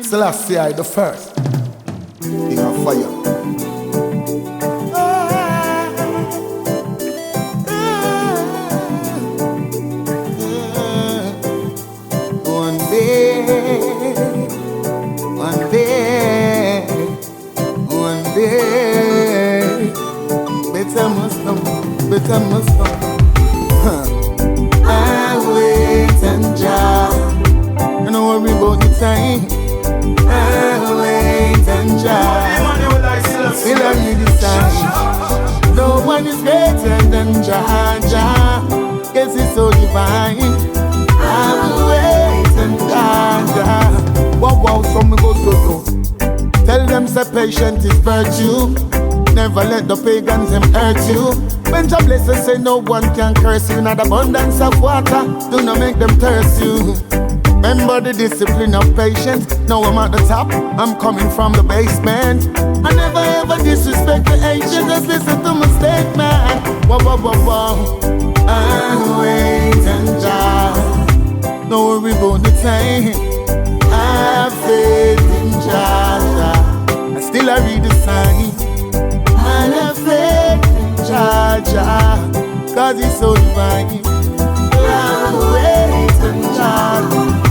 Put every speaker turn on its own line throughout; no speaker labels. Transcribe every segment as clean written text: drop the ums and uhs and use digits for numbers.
Selassie the first, King of Fire. One day, better must come. I wait and jump. I don't worry about the time. I wait and jump. Still I need the time. No one is greater than Jah. Guess it's so divine. I will wait and jump. Wow, some go so. Tell them say patience is virtue. Never let the pagans them hurt you. When Jah bless us, say no one can curse you. Not abundance of water, do not make them thirst you. Remember the discipline of patience. Now I'm at the top, I'm coming from the basement. I never ever disrespect the ancient. Just listen to my statement. Wow. I wait and Jah. Don't worry about the time. I have faith in Jah. I still I read the sign. I have faith in Jah, cause he's so divine. I wait in Jah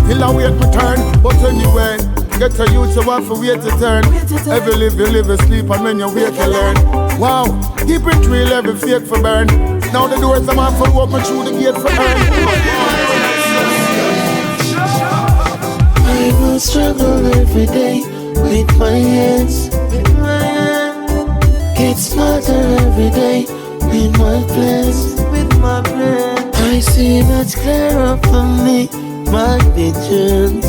till I wait my turn. But anyway, get a youth to want for wait to turn. Every live you live, you sleep, and when you wake you learn. Wow, keep it real, every fake for burn. Now the doors I'm off for open through the gate for earn.
I will struggle every day with my hands. Get smarter every day with my plans. I see much clearer for me. My vision.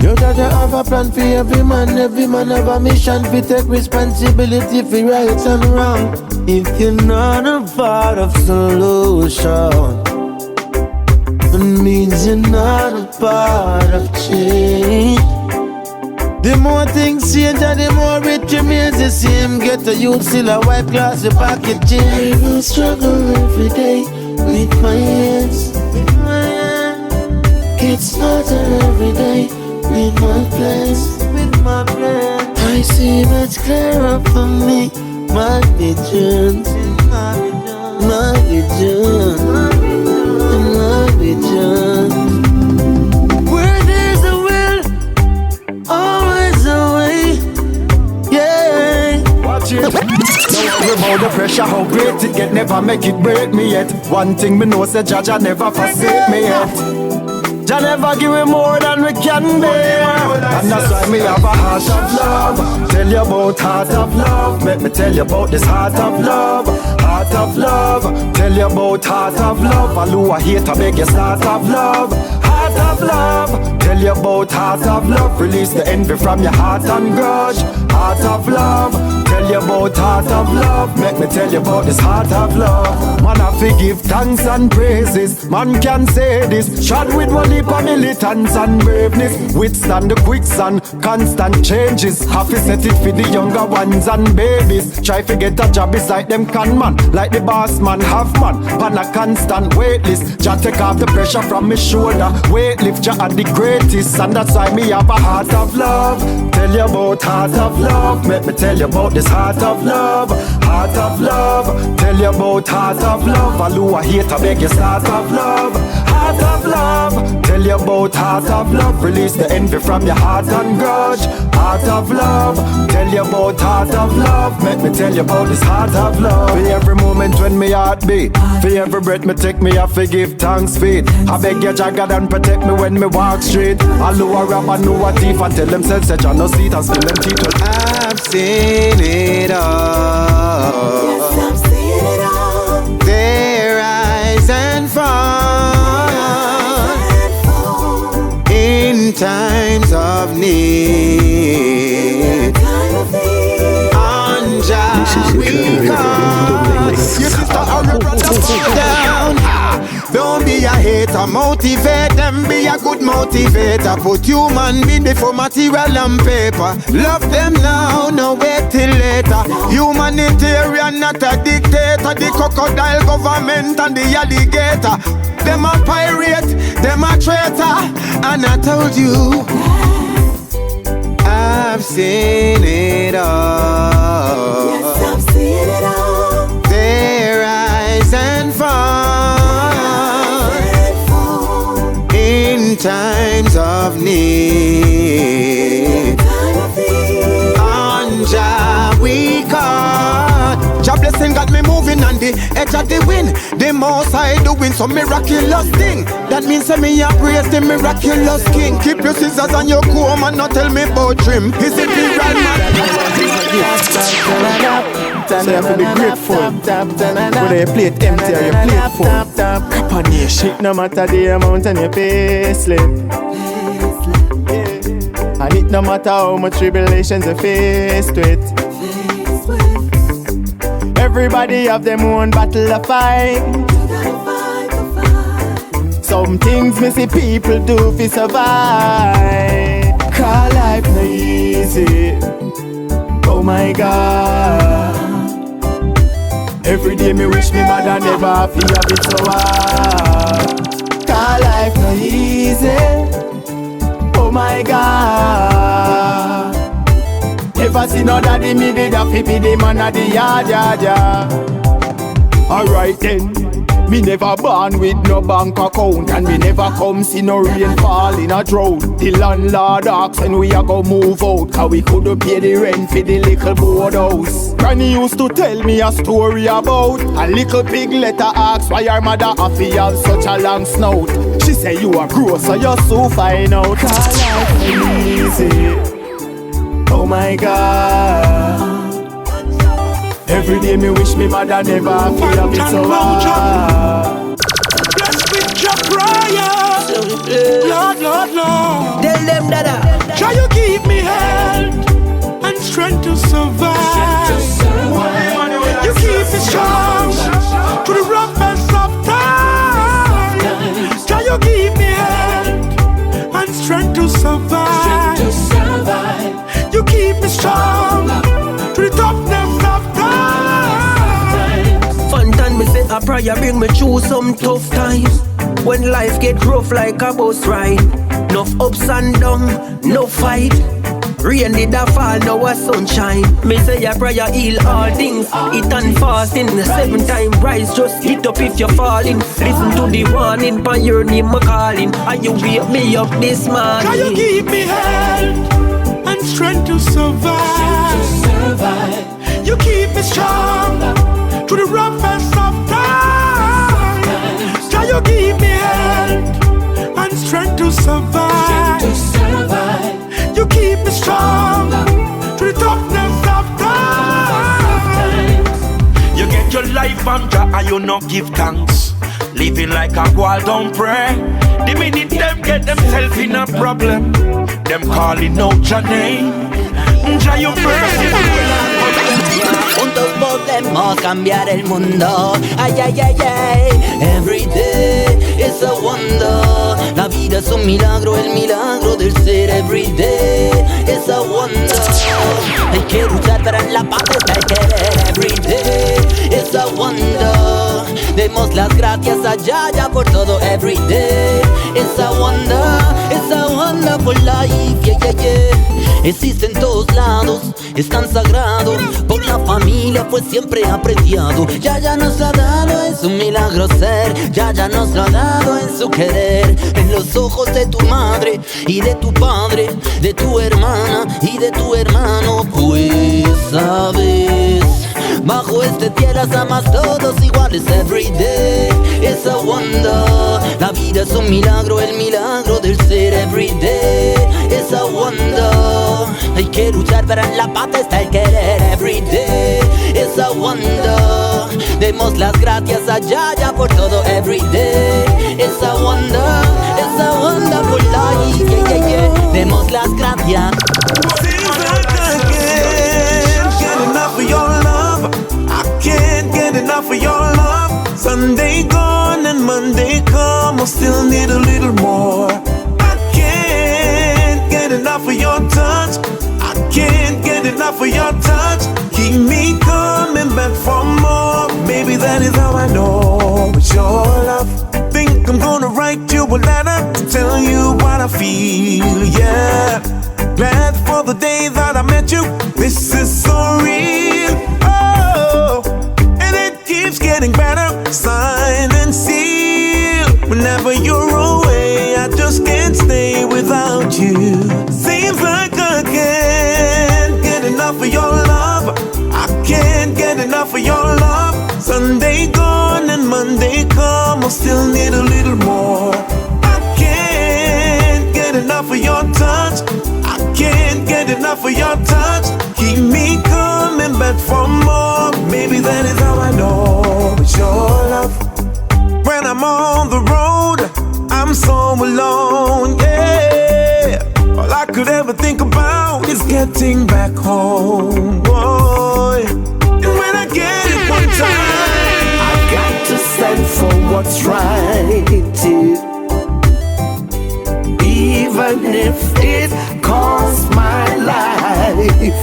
You gotta have a plan for every man have a mission. We take responsibility for right and wrong. If you're not a part of solution, it means you're not a part of change. The more things change and the more it remains the same. Get a youth still a white glass, a package. I will struggle every day with my hands. Get smarter every day with my plans. I see much clearer for me. My vision. Where there's a will, always a way. Yeah.
Watch it. Don't worry about the pressure, how great it get. Never make it break me yet. One thing me know, say Jah never forsake me yet. Jah never give me more than we can bear. And that's why me have a heart of love. Tell you about heart of love. Make me tell you about this heart of love. Heart of love. Tell you about heart of love. Alua hate to beg you start of love. Heart of love. Tell you about heart of love. Release the envy from your heart and grudge. Heart of love. Tell you about heart of love. Make me tell you about this heart of love. Man have to give thanks and praises. Man can say this. Shot with one heap of militants and braveness. Withstand the quicksand, constant changes. Have to set it for the younger ones and babies. Try to get a job beside them can man. Like the boss man have man. Pan a constant waitlist. Just take off the pressure from me shoulder. Weight lift you are the greatest. And that's why me have a heart of love. Tell you about heart of love. Make me tell you about this heart of love. Heart of love. Tell you about heart of love. Alua hate to beg you start of love. Heart of love. Tell you about heart of love. Release the envy from your heart and grudge. Heart of love. Tell you about heart of love. Make me tell you about this heart of love. For every moment when me heart beat, for every breath me take, me have to give thanks for it. I beg you Jah God and protect me when me walk straight. Alua rob and know a thief and tell themselves that Jah no seat and spill them teeth.
I've seen it all.
Yes, I've seen it all.
They rise and fall in times of need. On Jah we call. Your sister or your brother fall down. Don't be a hater, motivate them, be a good motivator. Put human being before material and paper. Love them now, no wait till later. Human
humanitarian, not a dictator. The crocodile government and the alligator. Them a pirate, them a traitor. And I told you, I've seen it all.
Yes, I've seen it all.
They rise and fall in times of need. On Jah we call. Jah blessing got me moving on the edge of the wind. The most I doing some miraculous thing. That means that me a praise the miraculous king. Keep your scissors and your comb and not tell me about trim. Is it the right man?
So you have to be grateful. Whether you play it empty or you play it full. Upon your shit, no matter the amount on your pay slip. And it no matter how much tribulations you faced with. Everybody have them own battle to fight. Some things me see people do fi survive. Call life no easy. Oh my God. Every day me wish me mother never feel a bit so hard. Call life no easy. Oh my God. Never see no daddy me did a fi be the man of the yard, yard, yard. Alright then. Me never born with no bank account. And me never come see no rain fall in a drought. The landlord asks when we a go move out, cause we couldn't pay the rent for the little board house. Granny used to tell me a story about a little piglet asks why her mother a fi have such a long snout. She say you a gross so you so fine out. Call life easy. Oh my God. Every day me wish me mother never feel a bit so hard.
Blessed with your prayer, Lord, Lord, Lord.
Tell them that
Try you give me health and strength to survive. You keep me strong through the roughest of times. Try you give me health and strength to survive. You keep me strong through the toughness of times.
Fanton me say a prayer bring me through some tough times. When life get rough like a bus ride. Enough ups and downs, no fight. Rain did a fall, now a sunshine. Me say a prayer heal all things. It and fasting, 7 times rise. Just hit up if you're falling. Listen to the warning, by your name I'm calling. And you wake me up this morning.
Try you give me health and strength to survive. You keep me strong through the roughest of times. Try you give me health and strength to survive. You keep me strong through the toughness of times.
You get your life under and you not give thanks. Living like a wall, don't pray. The minute them get themselves in a problem, them calling out your name. Try your mercy.
Juntos podemos cambiar el mundo. Ay, ay, ay, ay. Every day is a wonder. La vida es un milagro, el milagro del ser. Every day is a wonder. Hay que luchar para en la paz está el querer. Every day is a wonder. Demos las gracias allá ya por todo. Every day is a wonderful life. Yeah, yeah, yeah. Existe en todos lados, es tan sagrado. Por la familia fue siempre apreciado. Ya nos ha dado, es un milagro ser. Ya nos ha dado en su querer. En los ojos de tu madre y de tu padre, de tu hermana y de tu hermano. Pues sabes, bajo este tierra somos todos iguales. Every day is a wonder. La vida es un milagro, el milagro del ser. Every day is a wonder. Hay que luchar para en la paz está el querer. Every day is a wonder. Demos las gracias allá ya por todo. Every day is a wonderful life. Yeah, yeah, yeah. Demos las gracias.
Seems like I can't get enough of your love. I can't get enough of your love. Sunday gone and Monday come, I still need a little more. I can't get enough of your touch. I can't get enough of your touch. Keep me coming. a letter to tell you what I feel, yeah. Glad for the day that I met you. This is so real, oh, and it keeps getting better. Sign and seal. Whenever you're away, I just can't stay without you. Seems like I can't get enough of your love. I can't get enough of your love. Sunday gone and Monday come, I still need a little more. I can't get enough of your touch. I can't get enough of your touch. Keep me coming back for more. Maybe that is how I know it's your love. When I'm on the road, I'm so alone, yeah. All I could ever think about is getting back home, boy. And when I get it one time,
I got to stand for what's right, even if it costs my life.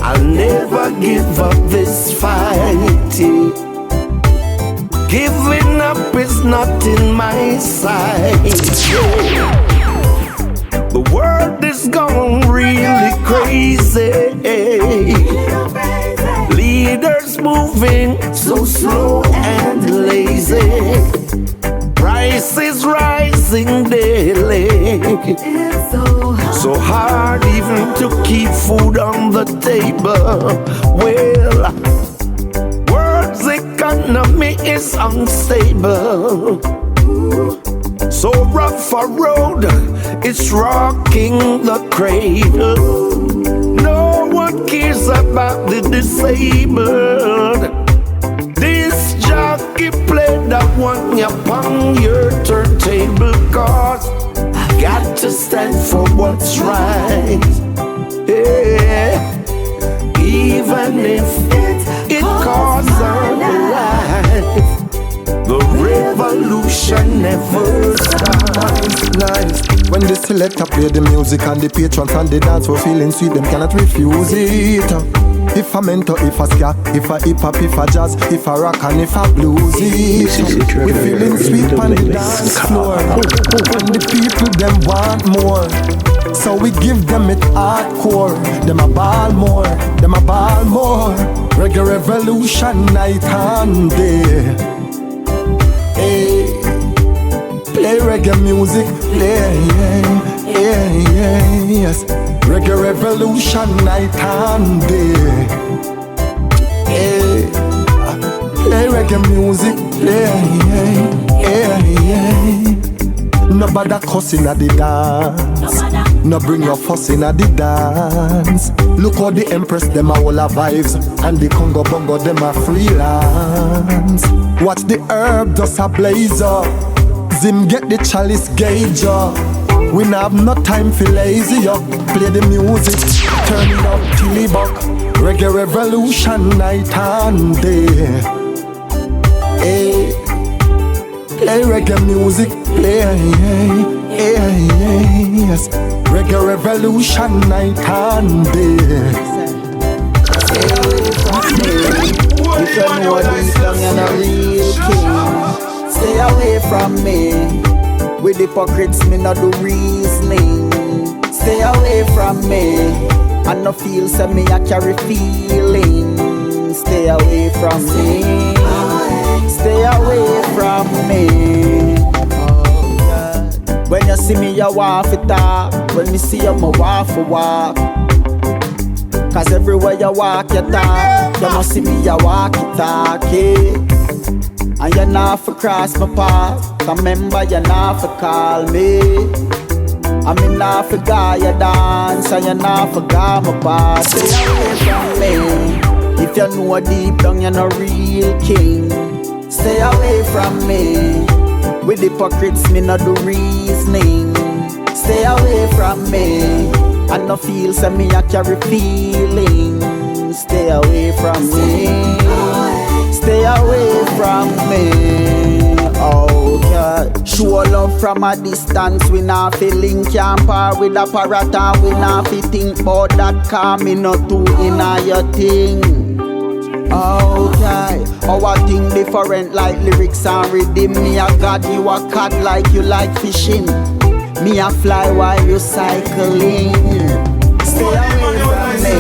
I'll never give up this fight. Giving up is not in my sight. The world is gone really crazy. Leaders moving so slow and lazy. Prices rising daily. So hard even to keep food on the table. Well, world's economy is unstable. So rough a road, it's rocking the cradle. No one cares about the disabled. This jockey play that one upon your turntable, cause I've got to stand for what's right, yeah. Even if it costs our life, the revolution never stops.
Nice. When the selector play the music and the patrons and the dance for feeling sweet, them cannot refuse it. If a mentor, if a ska, if a hip hop, if a jazz, if a rock and if a blues it. We feeling sweet on the dance floor, and the people them want more. So we give them it hardcore. Them a ball more, them a ball more. Reggae revolution night and day. Hey, play reggae music, play, yes. Reggae revolution night and day. Hey, play reggae music, play, Nobody cussing at the dance. No bring your fuss in at the dance. Look how the Empress them a all have vibes, and the Congo Bongo them a freelance. Watch the herb just a blaze up. Zim get the chalice gauge up. We not have no time for lazy up. Play the music, turn it up till it buck. Reggae revolution night and day. Hey, play reggae music, play, yes. Reggae revolution night and day.
If you know this song, you're not real king. Stay away from me. With hypocrites, me not do reasoning. Stay away from me. I no feel so me I carry feelings. Stay away from me. Stay away from me. When you see me, you walk for talk. When me see you, me walk for walk. Cause everywhere you walk, you talk. You must see me, you walk, you talk, yeah. And you not for cross my path. Remember, you not for call me. I mean, not for guy you dance. And you not for guy my path. Stay away from me. If you know deep down, you're not real king. Stay away from me. With hypocrites, me not do reasoning. Stay away from me. I no feel so me I carry feelings. Stay away from me. Stay away from me. Oh God. Show love from a distance. We not feel link and par with a parrot. And we not feel think about that. Cause me not too in your thing. Okay, our thing different like lyrics and rhythm. Me a god, you a cat like you like fishing. Me a fly while you cycling. Stay away from me.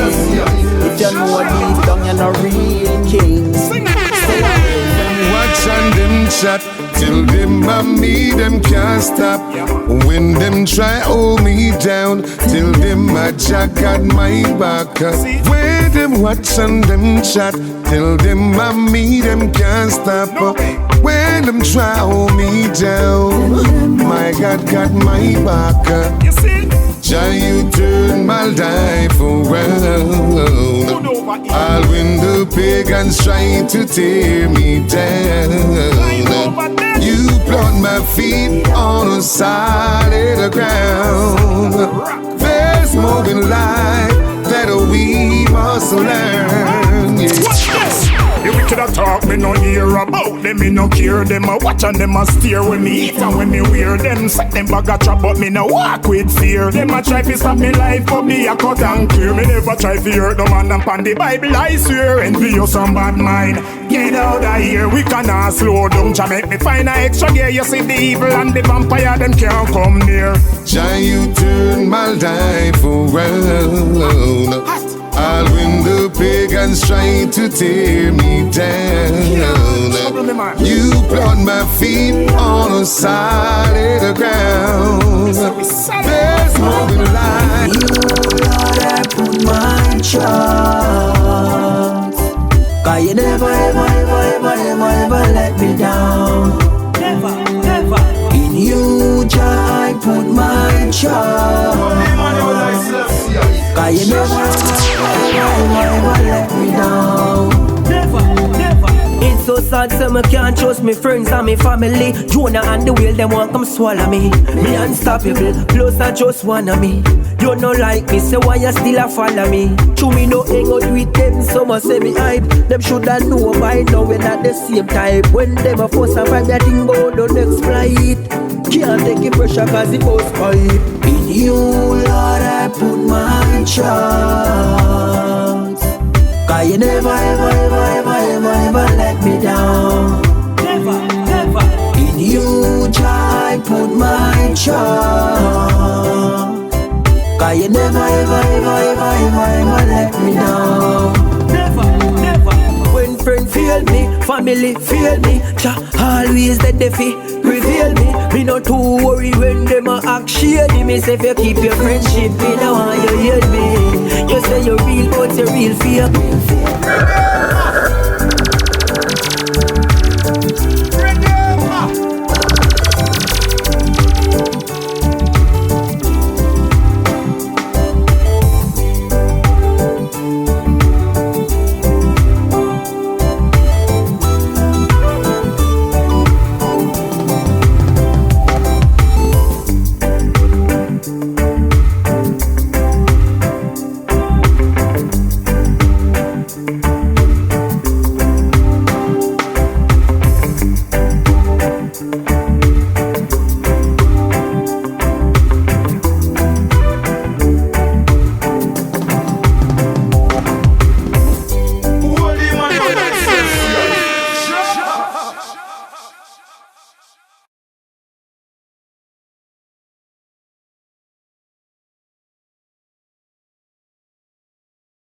If you know deep down you're not real king. Stay away from me.
Watch on them chat till them and me them can't stop. When them try hold me down, till them a jack at my back. When them watch on them chat till them and me them can't stop. When them try hold me down, my God got my back. Jah, you turn my life around. All when the pagans trying to tear me down, you plant my feet on a solid ground. There's more in life that we must learn.
What's this? You wicked a talk, me no hear about them, me no care them. I watch and them a steer when me eat and when me wear them. Set them bag a trap, but me no walk with fear. Them a try to stop me life, but me a cut and clear. Me never try to hurt no man and pan the Bible, I swear. Envy you some bad mind, get out of here. We cannot slow down, Jah make me find a extra gear. You see the evil and the vampire, them can't come near.
Jah, you turn my life around. All when the pagans trying to tear me down, you plant my feet on a solid ground. There's more in life.
You, Lord, I put my trust. 'Cause you never, ever, ever, ever, ever, ever let me down.
Never, never.
In you, Jah, I put my trust. 'Cause you never, ever let me down.
Never, never. It's so sad, so me can't trust me friends and me family. Jonah and the whale, them want come swallow me. Me unstoppable, close and just one of me. You no like me, so why you still a follow me? To me no hang out with them, so much say me hype. Them shoulda know by now we're not the same type. When them a force and find that thing about the next flight, can't take the pressure 'cause it was pipe.
In you, Lord, I put my trust. 'Cause you never, ever, ever, ever, ever, ever let me down.
Never, never.
In you, Jah, I put my trust. 'Cause you never, ever, ever, ever, ever, ever let me down.
Never, never. When friends fail me, family fail me, Jah always the defi reveal me. Me not too worry when them a act shady. Me say if you keep your friendship, me now want you hear me. You say you're real, but you're real fake.